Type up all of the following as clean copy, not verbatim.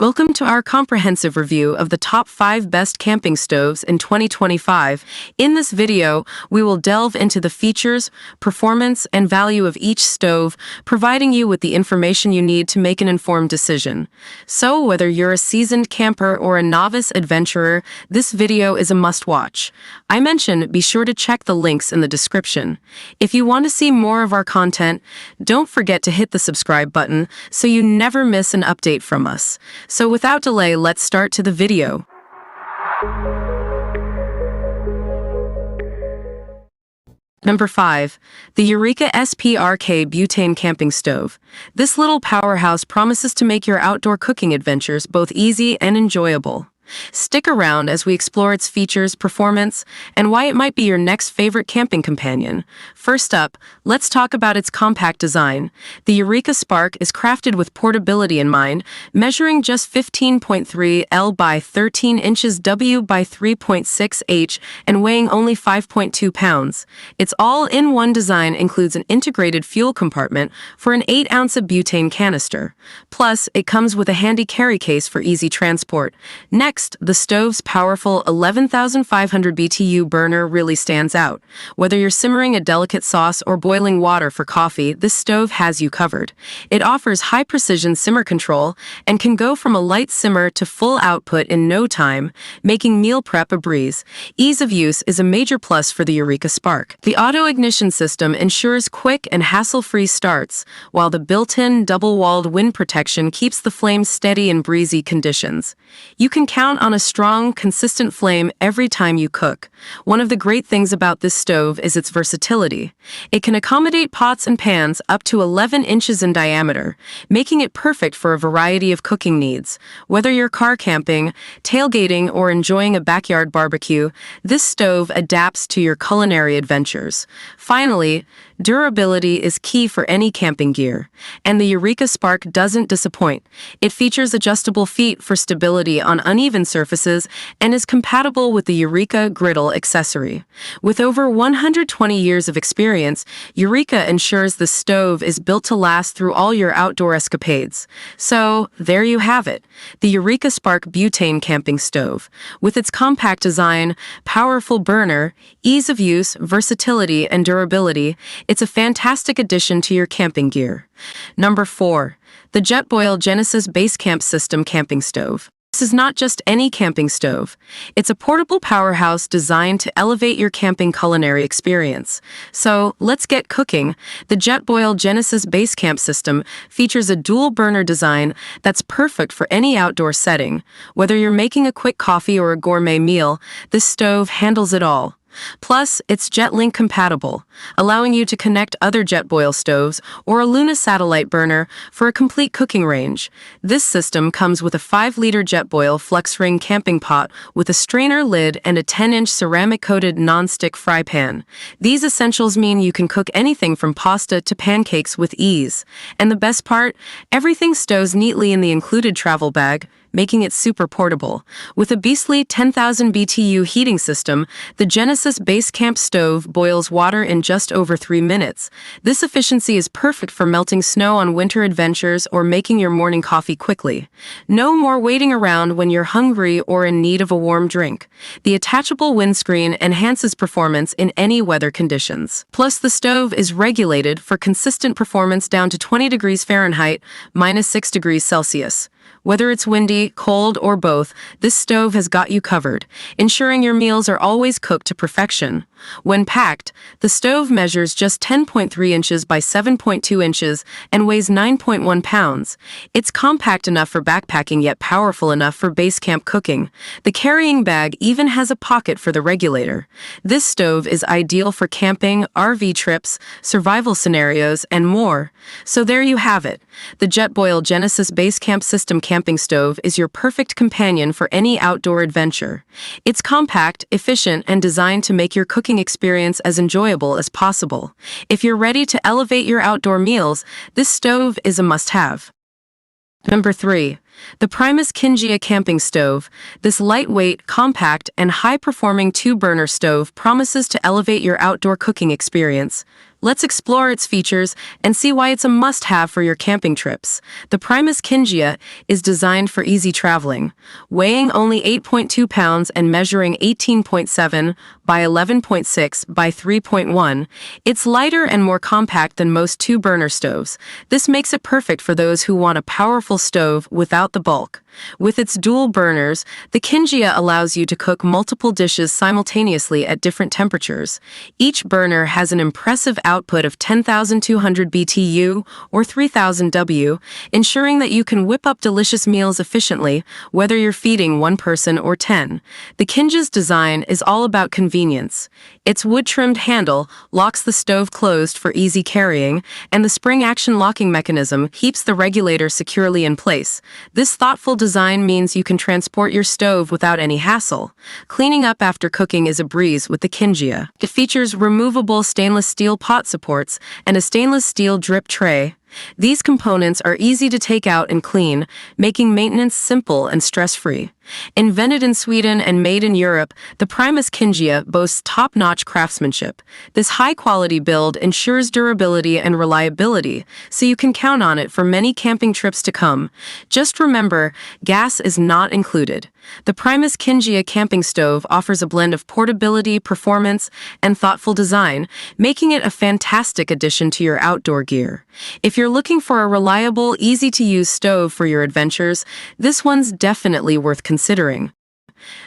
Welcome to our comprehensive review of the top 5 best camping stoves in 2025. In this video, we will delve into the features, performance, and value of each stove, providing you with the information you need to make an informed decision. So, whether you're a seasoned camper or a novice adventurer, this video is a must-watch. I mentioned be sure to check the links in the description. If you want to see more of our content, don't forget to hit the subscribe button so you never miss an update from us. So without delay, let's start to the video. Number 5. The Eureka SPRK Butane Camping Stove. This little powerhouse promises to make your outdoor cooking adventures both easy and enjoyable. Stick around as we explore its features, performance, and why it might be your next favorite camping companion. First up, let's talk about its compact design. The Eureka SPRK is crafted with portability in mind, measuring just 15.3 L by 13 inches W by 3.6 H and weighing only 5.2 pounds. Its all-in-one design includes an integrated fuel compartment for an 8-ounce butane canister. Plus, it comes with a handy carry case for easy transport. Next, the stove's powerful 11,500 BTU burner really stands out. Whether you're simmering a delicate sauce or boiling water for coffee, this stove has you covered. It offers high-precision simmer control and can go from a light simmer to full output in no time, making meal prep a breeze. Ease of use is a major plus for the Eureka SPRK. The auto-ignition system ensures quick and hassle-free starts, while the built-in double-walled wind protection keeps the flames steady in breezy conditions. You can count on a strong, consistent flame every time you cook. One of the great things about this stove is its versatility. It can accommodate pots and pans up to 11 inches in diameter, making it perfect for a variety of cooking needs. Whether you're car camping, tailgating, or enjoying a backyard barbecue, this stove adapts to your culinary adventures. Finally, durability is key for any camping gear, and the Eureka SPRK doesn't disappoint. It features adjustable feet for stability on uneven surfaces and is compatible with the Eureka griddle accessory. With over 120 years of experience, Eureka ensures the stove is built to last through all your outdoor escapades. So, there you have it, the Eureka SPRK Butane Camping Stove. With its compact design, powerful burner, ease of use, versatility, and durability, it's a fantastic addition to your camping gear. Number 4. The Jetboil Genesis Basecamp System Camping Stove. This is not just any camping stove. It's a portable powerhouse designed to elevate your camping culinary experience. So, let's get cooking. The Jetboil Genesis Basecamp system features a dual-burner design that's perfect for any outdoor setting. Whether you're making a quick coffee or a gourmet meal, this stove handles it all. Plus, it's JetLink compatible, allowing you to connect other Jetboil stoves or a Luna satellite burner for a complete cooking range. This system comes with a 5-liter Jetboil FlexRing camping pot with a strainer lid and a 10-inch ceramic-coated non-stick fry pan. These essentials mean you can cook anything from pasta to pancakes with ease. And the best part? Everything stows neatly in the included travel bag, making it super portable. With a beastly 10,000 BTU heating system, the Genesis Basecamp stove boils water in just over 3 minutes. This efficiency is perfect for melting snow on winter adventures or making your morning coffee quickly. No more waiting around when you're hungry or in need of a warm drink. The attachable windscreen enhances performance in any weather conditions. Plus, the stove is regulated for consistent performance down to 20 degrees Fahrenheit, -6 degrees Celsius. Whether it's windy, cold, or both, this stove has got you covered, ensuring your meals are always cooked to perfection. When packed, the stove measures just 10.3 inches by 7.2 inches and weighs 9.1 pounds. It's compact enough for backpacking yet powerful enough for base camp cooking. The carrying bag even has a pocket for the regulator. This stove is ideal for camping, RV trips, survival scenarios, and more. So there you have it. The Jetboil Genesis Basecamp System Camping Stove is your perfect companion for any outdoor adventure. It's compact, efficient, and designed to make your cooking experience as enjoyable as possible. If you're ready to elevate your outdoor meals, this stove is a must-have. Number 3. The Primus Kinjia Camping Stove. This lightweight, compact, and high-performing 2-burner stove promises to elevate your outdoor cooking experience. Let's explore its features and see why it's a must-have for your camping trips. The Primus Kinjia is designed for easy traveling. Weighing only 8.2 pounds and measuring 18.7 by 11.6 by 3.1, it's lighter and more compact than most two-burner stoves. This makes it perfect for those who want a powerful stove without the bulk. With its dual burners, the Kinjia allows you to cook multiple dishes simultaneously at different temperatures. Each burner has an impressive output of 10,200 BTU or 3,000 W, ensuring that you can whip up delicious meals efficiently, whether you're feeding one person or 10. The Kinjia's design is all about convenience. Its wood-trimmed handle locks the stove closed for easy carrying, and the spring-action locking mechanism keeps the regulator securely in place. This thoughtful design means you can transport your stove without any hassle. Cleaning up after cooking is a breeze with the Kinjia. It features removable stainless steel pot supports and a stainless steel drip tray. These components are easy to take out and clean, making maintenance simple and stress-free. Invented in Sweden and made in Europe, the Primus Kinjia boasts top-notch craftsmanship. This high-quality build ensures durability and reliability, so you can count on it for many camping trips to come. Just remember, gas is not included. The Primus Kinjia camping stove offers a blend of portability, performance, and thoughtful design, making it a fantastic addition to your outdoor gear. If you're looking for a reliable, easy-to-use stove for your adventures, this one's definitely worth considering.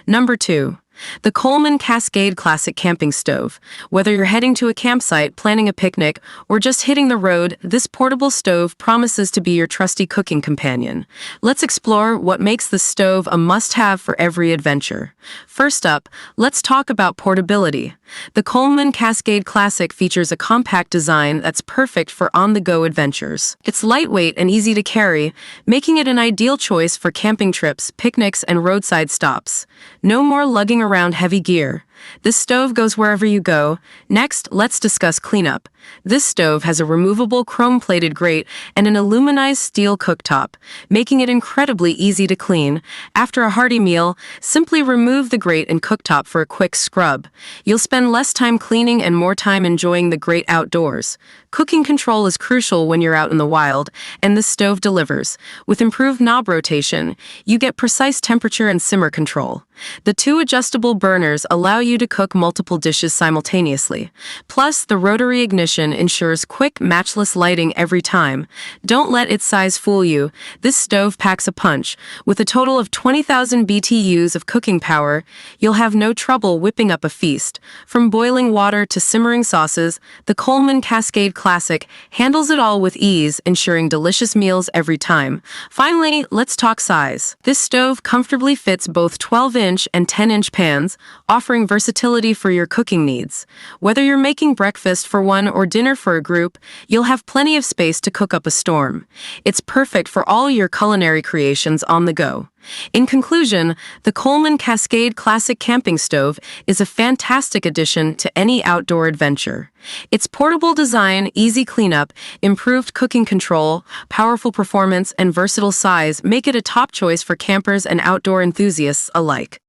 Number 2. The Coleman Cascade Classic Camping Stove. Whether you're heading to a campsite, planning a picnic, or just hitting the road, this portable stove promises to be your trusty cooking companion. Let's explore what makes this stove a must-have for every adventure. First up, let's talk about portability. The Coleman Cascade Classic features a compact design that's perfect for on-the-go adventures. It's lightweight and easy to carry, making it an ideal choice for camping trips, picnics, and roadside stops. No more lugging around heavy gear. This stove goes wherever you go. Next, let's discuss cleanup. This stove has a removable chrome-plated grate and an aluminized steel cooktop, making it incredibly easy to clean. After a hearty meal, simply remove the grate and cooktop for a quick scrub. You'll spend less time cleaning and more time enjoying the great outdoors. Cooking control is crucial when you're out in the wild, and this stove delivers. With improved knob rotation, you get precise temperature and simmer control. The two adjustable burners allow you to cook multiple dishes simultaneously. Plus, the rotary ignition ensures quick, matchless lighting every time. Don't let its size fool you. This stove packs a punch. With a total of 20,000 BTUs of cooking power, you'll have no trouble whipping up a feast. From boiling water to simmering sauces, the Coleman Cascade Classic handles it all with ease, ensuring delicious meals every time. Finally, let's talk size. This stove comfortably fits both 12-inch and 10-inch pans, offering versatility for your cooking needs. Whether you're making breakfast for one or dinner for a group, you'll have plenty of space to cook up a storm. It's perfect for all your culinary creations on the go. In conclusion, the Coleman Cascade Classic Camping Stove is a fantastic addition to any outdoor adventure. Its portable design, easy cleanup, improved cooking control, powerful performance, and versatile size make it a top choice for campers and outdoor enthusiasts alike.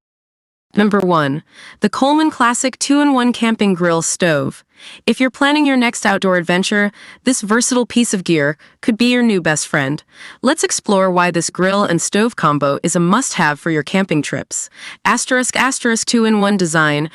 Number 1. The Coleman Classic 2-in-1 Camping Grill Stove. If you're planning your next outdoor adventure, this versatile piece of gear could be your new best friend. Let's explore why this grill and stove combo is a must-have for your camping trips. Asterisk 2-in-1 design.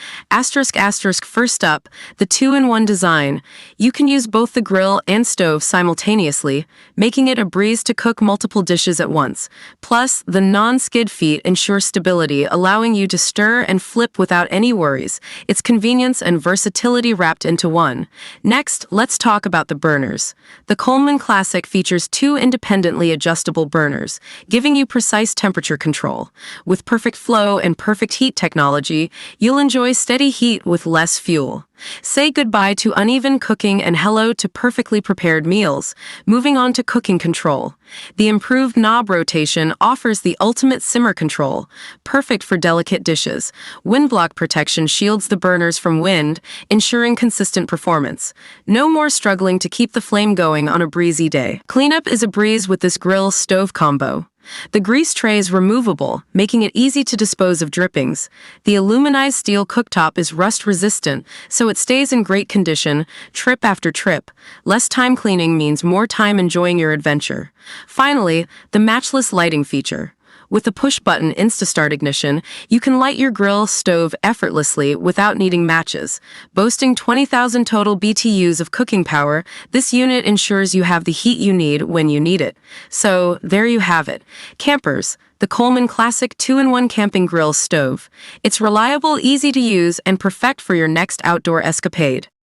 First up, the 2-in-1 design. You can use both the grill and stove simultaneously, making it a breeze to cook multiple dishes at once. Plus, the non-skid feet ensure stability, allowing you to stir and flip without any worries. It's convenience and versatility wrapped into one. Next, let's talk about the burners. The Coleman Classic features 2 independently adjustable burners, giving you precise temperature control. With perfect flow and perfect heat technology, you'll enjoy steady heat with less fuel. Say goodbye to uneven cooking and hello to perfectly prepared meals. Moving on to cooking control. The improved knob rotation offers the ultimate simmer control, perfect for delicate dishes. Wind block protection shields the burners from wind, ensuring consistent performance. No more struggling to keep the flame going on a breezy day. Cleanup is a breeze with this grill-stove combo. The grease tray is removable, making it easy to dispose of drippings. The aluminized steel cooktop is rust-resistant, so it stays in great condition, trip after trip. Less time cleaning means more time enjoying your adventure. Finally, the matchless lighting feature. With the push-button Instastart ignition, you can light your grill stove effortlessly without needing matches. Boasting 20,000 total BTUs of cooking power, this unit ensures you have the heat you need when you need it. So, there you have it. Campers, the Coleman Classic 2-in-1 Camping Grill Stove. It's reliable, easy to use, and perfect for your next outdoor escapade.